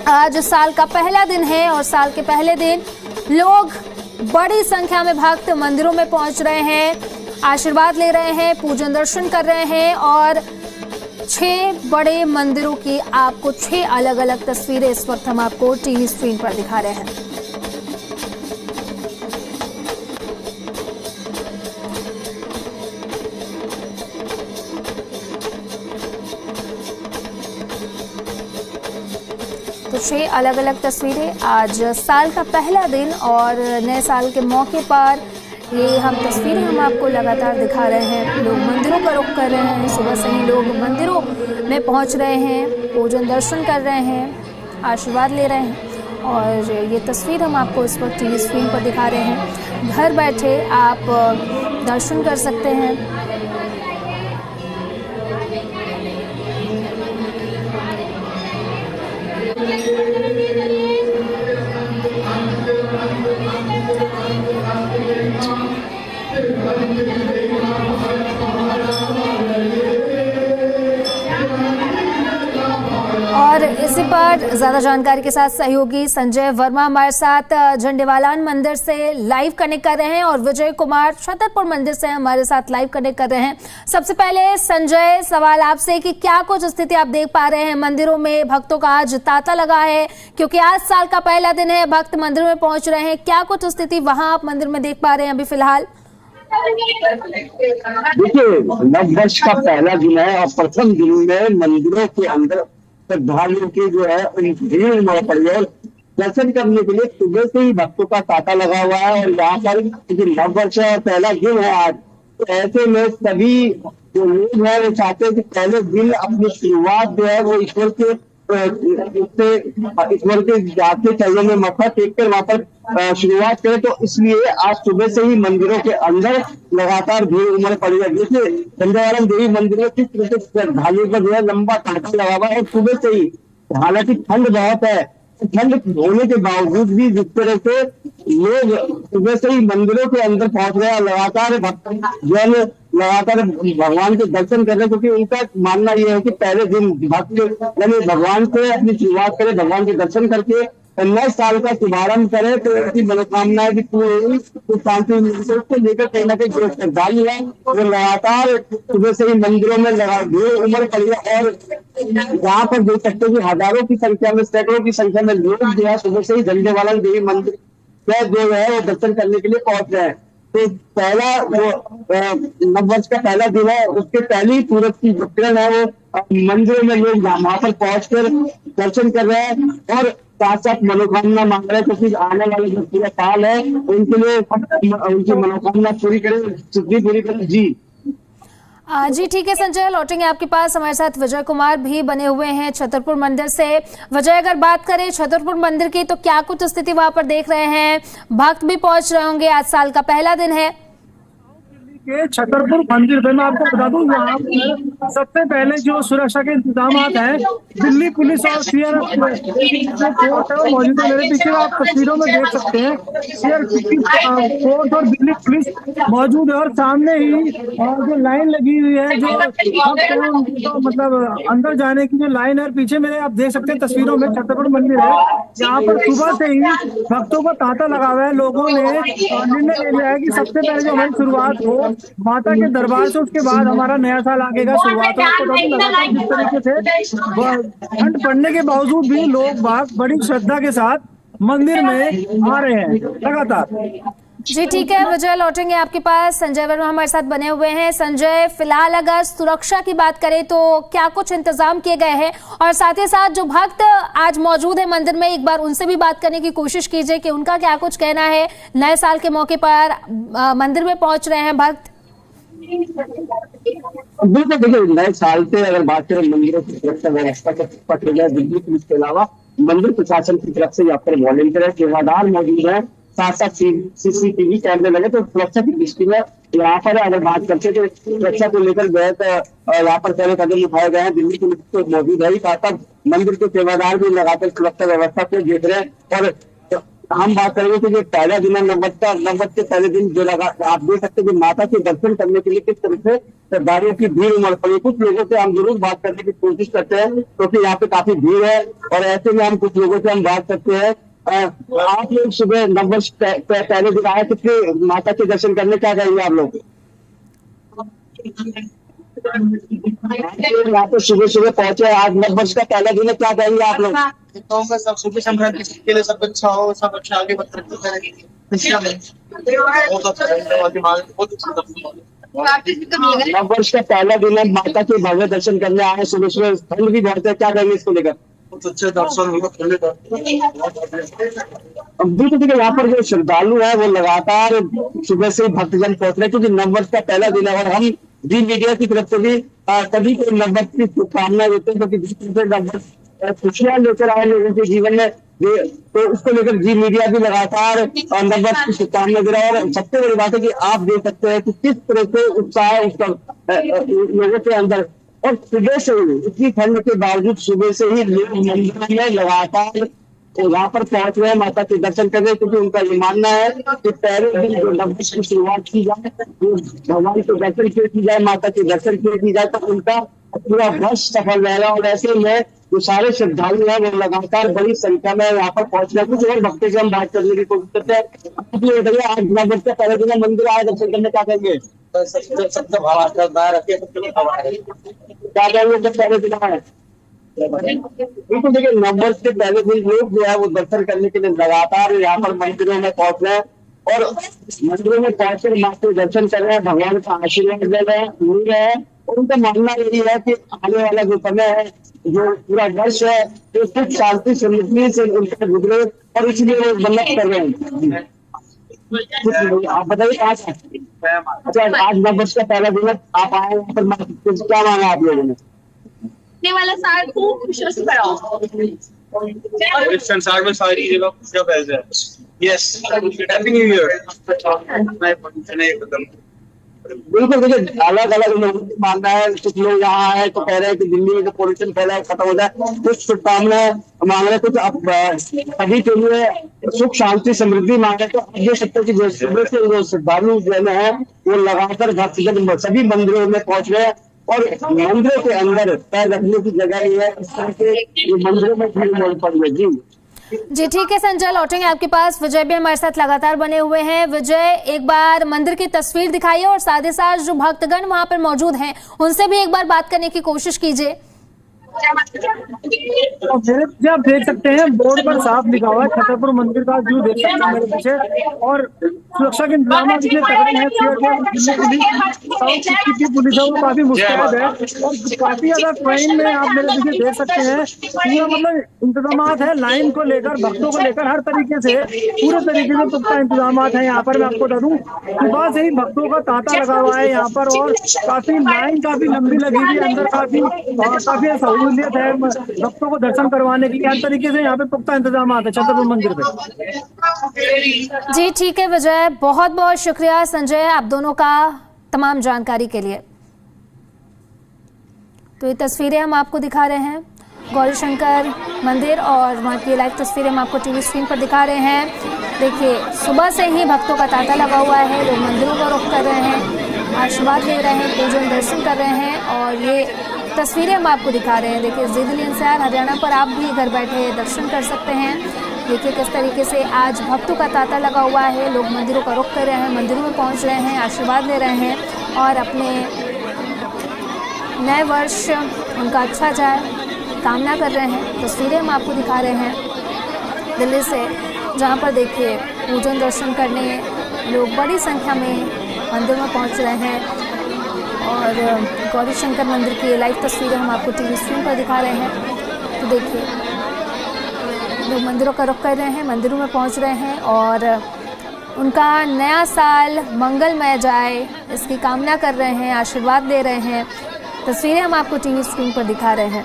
आज साल का पहला दिन है और साल के पहले दिन लोग बड़ी संख्या में भक्त मंदिरों में पहुंच रहे हैं, आशीर्वाद ले रहे हैं, पूजन दर्शन कर रहे हैं और 6 बड़े मंदिरों की आपको 6 अलग अलग तस्वीरें इस वक्त हम आपको टीवी स्क्रीन पर दिखा रहे हैं। तो 6 अलग अलग तस्वीरें, आज साल का पहला दिन और नए साल के मौके पर ये हम तस्वीरें हम आपको लगातार दिखा रहे हैं। लोग मंदिरों का रुख कर रहे हैं, सुबह से ही लोग मंदिरों में पहुंच रहे हैं, पूजन दर्शन कर रहे हैं, आशीर्वाद ले रहे हैं और ये तस्वीर हम आपको इस वक्त टीवी स्क्रीन पर दिखा रहे हैं। घर बैठे आप दर्शन कर सकते हैं। और इसी पर ज्यादा जानकारी के साथ सहयोगी संजय वर्मा हमारे साथ झंडेवालान मंदिर से लाइव कनेक्ट कर रहे हैं और विजय कुमार छतरपुर मंदिर से हमारे साथ लाइव कनेक्ट कर रहे हैं। सबसे पहले संजय, सवाल आपसे कि क्या कुछ स्थिति आप देख पा रहे हैं मंदिरों में? भक्तों का आज तांता लगा है क्योंकि आज साल का पहला दिन है, भक्त मंदिरों में पहुंच रहे हैं। क्या कुछ स्थिति वहां आप मंदिर में देख पा रहे हैं अभी फिलहाल? देखिए, नव वर्ष का पहला दिन है और प्रथम दिन में मंदिरों के अंदर श्रद्धालुओं की जो है भीड़ उमड़ पड़ी है। दर्शन करने के लिए सुबह से ही भक्तों का तांता लगा हुआ है और यहाँ पर नव वर्ष और पहला दिन है आज, तो ऐसे में सभी जो लोग हैं वो चाहते हैं कि पहले दिन अपनी शुरुआत जो है वो ईश्वर के जाके चरणों में मत्था टेक कर वहां पर शुरुआत करें। तो इसलिए आज सुबह से ही मंदिरों के अंदर लगातार भीड़ उमड़ पड़ी है। जैसे झंडेवालान देवी मंदिर में किस तरह से श्रद्धालुओं का जो है लंबा तांता लगा हुआ है सुबह से ही। हालांकि ठंड बहुत है, ठंड होने के बावजूद भी जिस तरह से लोग सुबह से ही मंदिरों के अंदर पहुंच रहे हैं, लगातार जन लगातार भगवान के दर्शन कर रहे हैं, क्योंकि उनका मानना यह है कि पहले दिन भक्त यानी भगवान से अपनी शुरुआत करें, भगवान के दर्शन करके नए साल का शुभारंभ करें तो ऐसी मनोकामनाएं भी पूरी शांति को लेकर कहीं ना कहीं जो श्रद्धालु है वो लगातार सुबह से ही मंदिरों में भीड़ उमड़ पड़ी है। और यहाँ पर देख सकते हैं कि हजारों की संख्या में, सैकड़ों की संख्या में लोग जो है सुबह से ही झंडेवालान देवी मंदिर जो है वो दर्शन करने के लिए पहुंच रहे हैं। तो पहला वो नव वर्ष का पहला दिन है, उसके पहले ही सूरज की जो किरण है वो मंदिरों में लोग वहां पर पहुंचकर दर्शन कर रहे हैं और साथ साथ मनोकामना मांग रहे हैं, क्योंकि आने वाले जो पूरा साल है उनके लिए उनकी मनोकामना पूरी करें, सिद्धि पूरी करें। जी जी ठीक है संजय, लौटेंगे आपके पास। हमारे साथ विजय कुमार भी बने हुए हैं छतरपुर मंदिर से। विजय, अगर बात करें छतरपुर मंदिर की तो क्या कुछ स्थिति वहां पर देख रहे हैं? भक्त भी पहुंच रहे होंगे, आज साल का पहला दिन है। छतरपुर मंदिर में मैं आपको बता दूं, यहाँ पर सबसे पहले जो सुरक्षा के इंतजाम हैं दिल्ली पुलिस और सीआरपीएफ मौजूद है। मेरे पीछे आप तस्वीरों में देख सकते हैं सीआरपीएफ फोर्स और दिल्ली पुलिस मौजूद है और सामने ही जो लाइन लगी हुई है, जो मतलब अंदर जाने की जो लाइन है, पीछे मेरे आप देख सकते हैं तस्वीरों में छतरपुर मंदिर है। यहाँ पर सुबह से ही भक्तों का तांता लगा हुआ है। लोगों ने निर्णय ले लिया है कि सबसे पहले जो हमारी शुरुआत हो माता के दरबार से, उसके बाद हमारा नया साल आगे का शुरुआत हो। लगातार जिस तरीके से ठंड पड़ने के बावजूद भी लोग बड़ी श्रद्धा के साथ मंदिर में आ रहे हैं लगातार। जी ठीक है विजय, लौटेंगे आपके पास। संजय वर्मा हमारे साथ बने हुए हैं। संजय, फिलहाल अगर सुरक्षा की बात करें तो क्या कुछ इंतजाम किए गए हैं और साथ ही साथ जो भक्त आज मौजूद है मंदिर में, एक बार उनसे भी बात करने की कोशिश कीजिए कि उनका क्या कुछ कहना है। नए साल के मौके पर मंदिर में पहुंच रहे हैं भक्त। बिल्कुल, देखिए नए साल से अगर बात करें मंदिरों की सुरक्षा व्यवस्था का दिल्ली पुलिस के अलावा मंदिर प्रशासन की तरफ से यहाँ पर वॉलंटियर सेवादार मौजूद है, साथ साथ सीसीटीवी कैमरे लगे। तो सुरक्षा की दृष्टि में यहाँ पर अगर बात करते तो सुरक्षा को लेकर गए तो यहाँ पर पहले कदम उठाए गए हैं। दिल्ली पुलिस तो मौजूद है ही, साथ साथ मंदिर के सेवादार भी लगातार सुरक्षा व्यवस्था को देख रहे हैं और हम बात करेंगे कि जो पहला दिन है नवरात्र के पहले दिन जो लगा आप देख सकते हैं कि माता के दर्शन करने के लिए किस तरह से श्रद्धालुओं की भीड़ उमड़ पड़ी। कुछ लोगों से हम जरूर बात करने की कोशिश करते हैं क्योंकि यहाँ पे काफी भीड़ है और ऐसे में हम कुछ लोगों से हम बात करते हैं। आप लोग सुबह नववर्ष पहले दिन आए कितने माता के दर्शन करने, क्या कहेंगे आप लोग? यहाँ पे सुबह सुबह पहुंचे, आज नववर्ष का पहला दिन है, क्या कहेंगे आप लोग? सब शुभ संक्रांति के लिए सब अच्छा हो, सब अच्छा आगे नववर्ष का पहला दिन है, माता के भव्य दर्शन करने आए, सुबह सुबह ठंड भी बहुत है, क्या कहेंगे इसको लेकर? बहुत अच्छे दर्शन बिल्कुल ठीक है। यहाँ पर जो श्रद्धालु है वो लगातार सुबह से भक्तजन पहुंच रहे हैं क्योंकि नववर्ष का पहला दिन है और हम जी मीडिया की तरफ से भी सभी को नववर्ष की शुभकामनाएं देते हैं क्योंकि जिस तरह से नववर्ष खुशियां लेकर आए लोगों के जीवन में, तो उसको लेकर जी मीडिया भी लगातार नववर्ष की शुभकामनाएं दे रहा है। और सबसे बड़ी बात है कि आप देख सकते हैं कि किस तरह से उत्साह है उसका लोगों के अंदर। और सुबह से ही इतनी ठंड के बावजूद सुबह से ही लोग मंदिर में लगातार वहां पर पहुंच रहे हैं माता के दर्शन कर रहे हैं क्योंकि उनका ये मानना है कि पहले दिन जो नववर्ष की शुरुआत की जाए, भगवान के दर्शन की जाए, माता के दर्शन की जाए तो उनका पूरा वर्ष सफल रहेगा। और ऐसे में जो सारे श्रद्धालु हैं वो लगातार बड़ी संख्या में यहाँ पर पहुंच रहे हैं। कुछ और भक्तों से हम बात करने की कोशिश करते हैं। आप ये बताइए, आज नववर्ष का पहले दिन मंदिर आए दर्शन करने, क्या कहेंगे? सबसे भाव क्या कहेंगे पहले दिन आए? बिल्कुल देखिए, नववर्ष के पहले दिन लोग जो है वो दर्शन करने के लिए लगातार यहाँ पर मंदिरों में पहुंच रहे हैं और मंदिरों में पहुंचकर माँ के दर्शन कर रहे हैं, भगवान का आशीर्वाद ले रहे हैं, मिल रहे हैं। और उनका मानना यही है कि आने वाला जो समय है, जो पूरा वर्ष है, तो सुख शांति समृद्धि से उनसे गुजरे और इसलिए वो मन्नत कर रहे हैं। आप बताइए, आज अच्छा आज नववर्ष का पहला दिन है, आप आए यहाँ पर, क्या मांगा आप लोगों ने? वाला साल खूब खुशियों से भरा हो। इस संसार में सारी जगह खुशियां फैल जाए। Yes, happy new year. बिल्कुल देखिए, अलग अलग लोगों का मानना है। कुछ लोग यहाँ आए तो कह रहे हैं कि दिल्ली में जो पॉल्यूशन फैला है खत्म हो जाए, कुछ शुभकामनाएं मांग रहे, कुछ सभी के लिए सुख शांति समृद्धि मांग रहे। तो आप देख सकते हैं कि सुबह से जो श्रद्धालु जो है वो लगातार भक्तजन सभी मंदिरों में पहुंच रहे हैं और मंदिरों के अंदर पैर रखने की जगह ही है, इस तरह के मंदिरों में भीड़ पड़ी है। जी ठीक है संजय, लौटेंगे आपके पास। विजय भी हमारे साथ लगातार बने हुए हैं। विजय, एक बार मंदिर की तस्वीर दिखाइए और साथ ही साथ जो भक्तगण वहां पर मौजूद हैं उनसे भी एक बार बात करने की कोशिश कीजिए। आप देख सकते हैं बोर्ड पर साफ लिखा हुआ है छतरपुर मंदिर का व्यू देख सकते हैं मेरे पीछे। और सुरक्षा के इंतजाम तगड़े हैं, पुलिस है वो काफी मुस्तैद है और काफी ज्यादा ट्रेन में आप मेरे पीछे देख सकते हैं पूरा मतलब इंतजाम है लाइन को लेकर, भक्तों को लेकर, हर तरीके से पूरे तरीके से पुख्ता इंतजाम है यहाँ पर। मैं आपको बता दूं सुबह से ही भक्तों का तांता लगा हुआ है यहाँ पर और काफी लाइन काफी लंबी लगी हुई है, अंदर काफी सहूलियत है भक्तों को दर्शन करवाने की। हर तरीके से यहाँ पे पुख्ता इंतजाम है छतरपुर मंदिर पे। जी ठीक है विजय, बहुत बहुत शुक्रिया संजय आप दोनों का तमाम जानकारी के लिए। तो ये तस्वीरें हम आपको दिखा रहे हैं गौरी शंकर मंदिर और वहाँ की लाइव तस्वीरें हम आपको टीवी स्क्रीन पर दिखा रहे हैं। देखिए सुबह से ही भक्तों का तांता लगा हुआ है, लोग मंदिरों का रुख कर रहे हैं, आशीर्वाद ले रहे हैं, पूजन दर्शन कर रहे हैं और ये तस्वीरें हम आपको दिखा रहे हैं। देखिए ज़िले एनसीआर हरियाणा पर आप भी घर बैठे दर्शन कर सकते हैं। देखिए किस तरीके से आज भक्तों का तांता लगा हुआ है, लोग मंदिरों का रुख कर रहे हैं, मंदिरों में पहुंच रहे हैं, आशीर्वाद ले रहे हैं और अपने नए वर्ष उनका अच्छा जाए कामना कर रहे हैं। तस्वीरें हम आपको दिखा रहे हैं दिल्ली से, जहां पर देखिए पूजन दर्शन करने लोग बड़ी संख्या में मंदिर में पहुंच रहे हैं और गौरी शंकर मंदिर की लाइव तस्वीरें हम आपको टीवी स्क्रीन पर दिखा रहे हैं। तो देखिए लोग मंदिरों का रुख कर रहे हैं, मंदिरों में पहुंच रहे हैं और उनका नया साल मंगलमय जाए इसकी कामना कर रहे हैं, आशीर्वाद दे रहे हैं। तस्वीरें हम आपको टीवी स्क्रीन पर दिखा रहे हैं।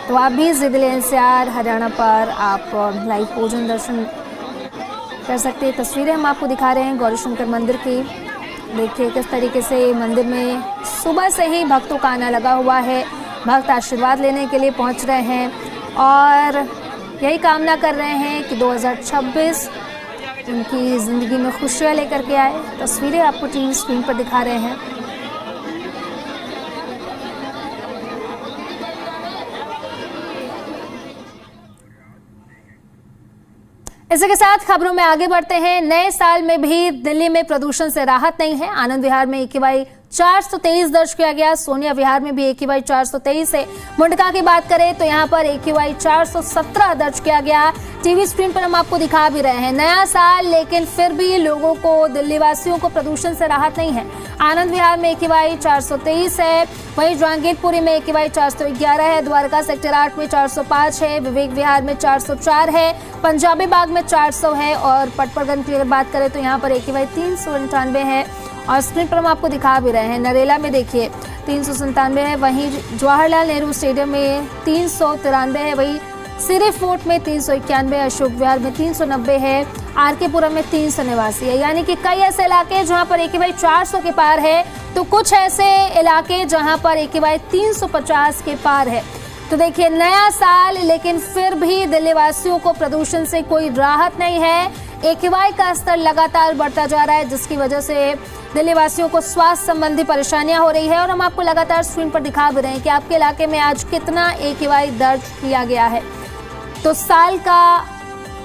तो आप भी ज़िले एनसीआर हरियाणा पर आप लाइव पूजन दर्शन कर सकते हैं। तस्वीरें हम आपको दिखा रहे हैं गौरी शंकर मंदिर की। देखिए किस तरीके से मंदिर में सुबह से ही भक्तों का आना लगा हुआ है, भक्त आशीर्वाद लेने के लिए पहुंच रहे हैं और यही कामना कर रहे हैं कि 2026 उनकी ज़िंदगी में खुशियाँ लेकर के आए। तस्वीरें आपको टीवी स्क्रीन पर दिखा रहे हैं। इसी के साथ खबरों में आगे बढ़ते हैं। नए साल में भी दिल्ली में प्रदूषण से राहत नहीं है। आनंद विहार में AQI 423 दर्ज किया गया। सोनिया विहार में भी AQI 423 है। मुंडका की बात करें तो यहाँ पर AQI 417 दर्ज किया गया। टीवी स्क्रीन पर हम आपको दिखा भी रहे हैं। नया साल लेकिन फिर भी लोगों को, दिल्ली वासियों को प्रदूषण से राहत नहीं है। आनंद विहार में AQI 423 है। वहीं जहांगीरपुरी में AQI 411 है। द्वारका सेक्टर 8 में 405 है। विवेक विहार में 404 है। पंजाबी बाग में 400 है। और पटपरगंज की अगर बात करें तो यहाँ पर AQI 398 है। और स्क्रीन पर हम आपको दिखा भी रहे हैं। नरेला में देखिए 397 है। वहीं जवाहरलाल नेहरू स्टेडियम में 393 है। वहीं सिरी फोर्ट में 391, अशोक विहार में 390 है। RK पुरम में 389 है। यानी कि कई ऐसे इलाके जहां पर AQI 400 के पार है, तो कुछ ऐसे इलाके जहां पर AQI 350 के पार है। तो देखिए, नया साल लेकिन फिर भी दिल्ली वासियों को प्रदूषण से कोई राहत नहीं है। AQI का स्तर लगातार बढ़ता जा रहा है, जिसकी वजह से दिल्ली वासियों को स्वास्थ्य संबंधी परेशानियां हो रही है। और हम आपको लगातार स्क्रीन पर दिखा भी रहे हैं कि आपके इलाके में आज कितना AQI दर्ज किया गया है। तो साल का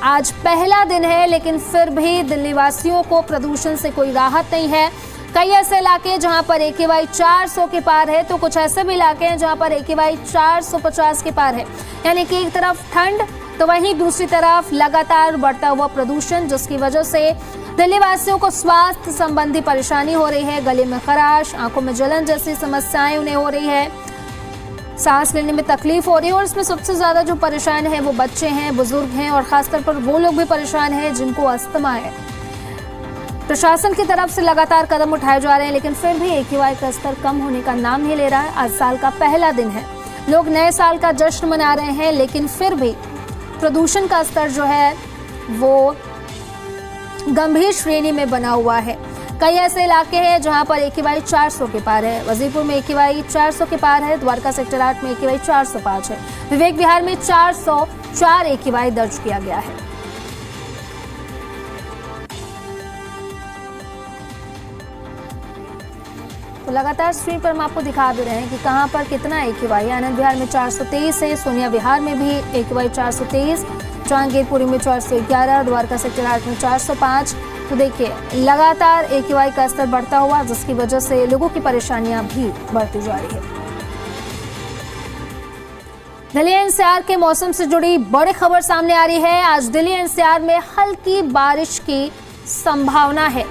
आज पहला दिन है, लेकिन फिर भी दिल्ली वासियों को प्रदूषण से कोई राहत नहीं है। कई ऐसे इलाके जहां पर AQI 400 के पार है, तो कुछ ऐसे भी इलाके हैं जहां पर AQI 450 के पार है। यानी कि एक तरफ ठंड तो वहीं दूसरी तरफ लगातार बढ़ता हुआ प्रदूषण, जिसकी वजह से दिल्ली वासियों को स्वास्थ्य संबंधी परेशानी हो रही है। गले में खराश, आंखों में जलन जैसी समस्याएं उन्हें हो रही है। सांस लेने में तकलीफ हो रही है। और इसमें सबसे ज्यादा जो परेशान है वो बच्चे हैं, बुजुर्ग हैं और खासतौर पर वो लोग भी परेशान हैं जिनको अस्थमा है। प्रशासन की तरफ से लगातार कदम उठाए जा रहे हैं, लेकिन फिर भी AQI का स्तर कम होने का नाम नहीं ले रहा है। आज साल का पहला दिन है, लोग नए साल का जश्न मना रहे हैं, लेकिन फिर भी प्रदूषण का स्तर जो है वो गंभीर श्रेणी में बना हुआ है। कई ऐसे इलाके हैं जहां पर AQI 400 के पार है। वजीरपुर में AQI 400 के पार है। द्वारका सेक्टर 8 में AQI 405 है। विवेक विहार में 404 AQI दर्ज किया गया है। तो लगातार स्क्रीन पर हम आपको दिखा भी रहे हैं कि कहां पर कितना AQI। आनंद विहार में 423 है। सोनिया विहार में भी AQI 423, जहांगीरपुरी में 411, द्वारका सेक्टर 8 में 405। तो देखिए, लगातार AQI का स्तर बढ़ता हुआ, जिसकी वजह से लोगों की परेशानियां भी बढ़ती जा रही है। दिल्ली NCR के मौसम से जुड़ी बड़ी खबर सामने आ रही है। आज दिल्ली NCR में हल्की बारिश की संभावना है।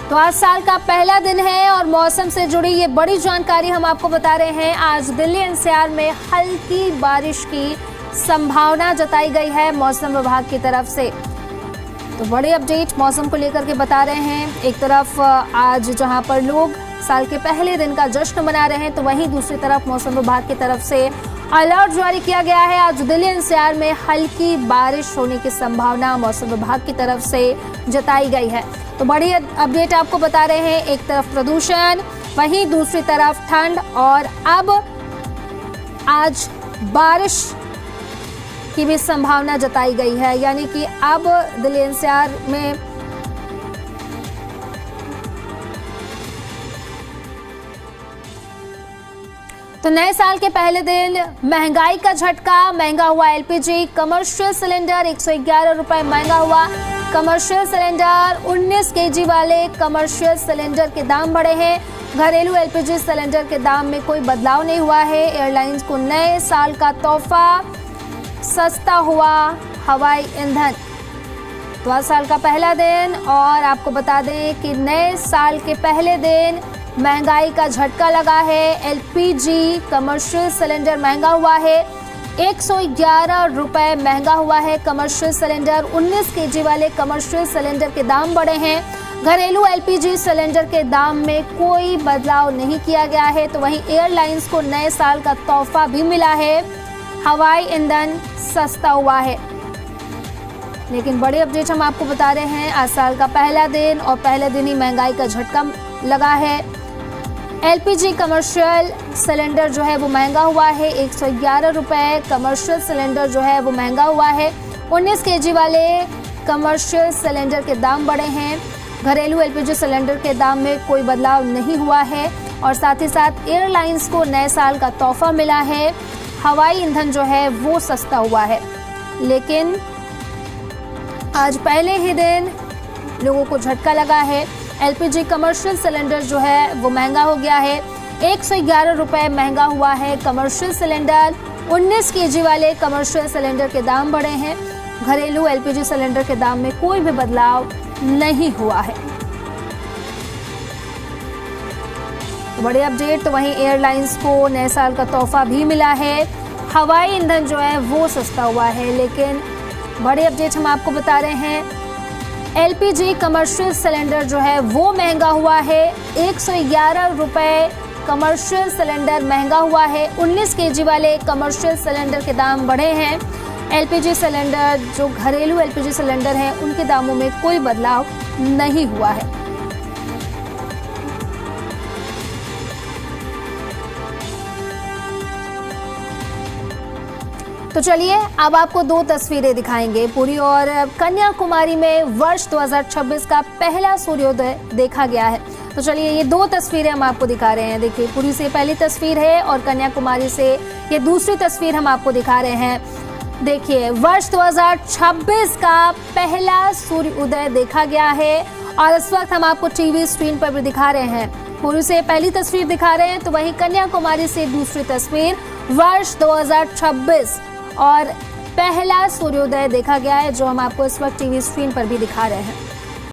तो आज साल का पहला दिन है और मौसम से जुड़ी ये बड़ी जानकारी हम आपको बता रहे हैं। आज दिल्ली NCR में हल्की बारिश की संभावना जताई गई है मौसम विभाग की तरफ से। तो बड़ी अपडेट मौसम को लेकर के बता रहे हैं। एक तरफ आज जहां पर लोग साल के पहले दिन का जश्न मना रहे हैं, तो वहीं दूसरी तरफ मौसम विभाग की तरफ से अलर्ट जारी किया गया है। आज दिल्ली NCR में हल्की बारिश होने की संभावना मौसम विभाग की तरफ से जताई गई है। तो बड़ी अपडेट आपको बता रहे हैं। एक तरफ प्रदूषण, वहीं दूसरी तरफ ठंड, और अब आज बारिश की भी संभावना जताई गई है। यानी कि अब दिल्ली NCR में तो नए साल के पहले दिन महंगाई का झटका। महंगा हुआ LPG। कमर्शियल सिलेंडर 111 रुपए महंगा हुआ। कमर्शियल सिलेंडर 19 kg वाले कमर्शियल सिलेंडर के दाम बढ़े हैं। घरेलू LPG सिलेंडर के दाम में कोई बदलाव नहीं हुआ है। एयरलाइंस को नए साल का तोहफा, सस्ता हुआ हवाई ईंधन। तो आज साल का पहला दिन, और आपको बता दें कि नए साल के पहले दिन महंगाई का झटका लगा है। LPG कमर्शियल सिलेंडर महंगा हुआ है। 111 रुपए महंगा हुआ है कमर्शियल सिलेंडर। 19 kg वाले कमर्शियल सिलेंडर के दाम बढ़े हैं। घरेलू LPG सिलेंडर के दाम में कोई बदलाव नहीं किया गया है। तो वहीं एयरलाइंस को नए साल का तोहफा भी मिला है, हवाई ईंधन सस्ता हुआ है। लेकिन बड़ी अपडेट हम आपको बता रहे हैं। आज साल का पहला दिन और पहले दिन ही महंगाई का झटका लगा है। एलपीजी कमर्शियल सिलेंडर जो है वो महंगा हुआ है, 111 रुपये कमर्शियल सिलेंडर जो है वो महंगा हुआ है। 19 kg वाले कमर्शियल सिलेंडर के दाम बढ़े हैं। घरेलू एलपीजी सिलेंडर के दाम में कोई बदलाव नहीं हुआ है। और साथ ही साथ एयरलाइंस को नए साल का तोहफा मिला है। हवाई ईंधन जो है वो सस्ता हुआ है, लेकिन आज पहले ही दिन लोगों को झटका लगा है। एलपीजी कमर्शियल सिलेंडर जो है वो महंगा हो गया है, 111 रुपये महंगा हुआ है कमर्शियल सिलेंडर। 19 kg वाले कमर्शियल सिलेंडर के दाम बढ़े हैं। घरेलू एलपीजी सिलेंडर के दाम में कोई भी बदलाव नहीं हुआ है। बड़ी अपडेट तो वहीं एयरलाइंस को नए साल का तोहफा भी मिला है। हवाई ईंधन जो है वो सस्ता हुआ है, लेकिन बड़ी अपडेट हम आपको बता रहे हैं एलपीजी कमर्शियल सिलेंडर जो है वो महंगा हुआ है। 111 रुपये कमर्शियल सिलेंडर महंगा हुआ है। 19 kg वाले कमर्शियल सिलेंडर के दाम बढ़े हैं। एलपीजी सिलेंडर जो घरेलू एलपीजी सिलेंडर हैं उनके दामों में कोई बदलाव नहीं हुआ है। तो चलिए अब आपको दो तस्वीरें दिखाएंगे। पुरी और कन्याकुमारी में वर्ष 2026 का पहला सूर्योदय देखा गया है। तो चलिए ये दो तस्वीरें हम आपको दिखा रहे हैं। देखिए, पुरी से पहली तस्वीर है और कन्याकुमारी से ये दूसरी तस्वीर हम आपको दिखा रहे हैं। देखिए, वर्ष 2026 का पहला सूर्योदय देखा गया है और इस वक्त हम आपको टीवी स्क्रीन पर भी दिखा रहे हैं। पुरी से पहली तस्वीर दिखा रहे हैं, तो वहीं कन्याकुमारी से दूसरी तस्वीर। वर्ष 2026 और पहला सूर्योदय देखा गया है, जो हम आपको इस वक्त टीवी स्क्रीन पर भी दिखा रहे हैं।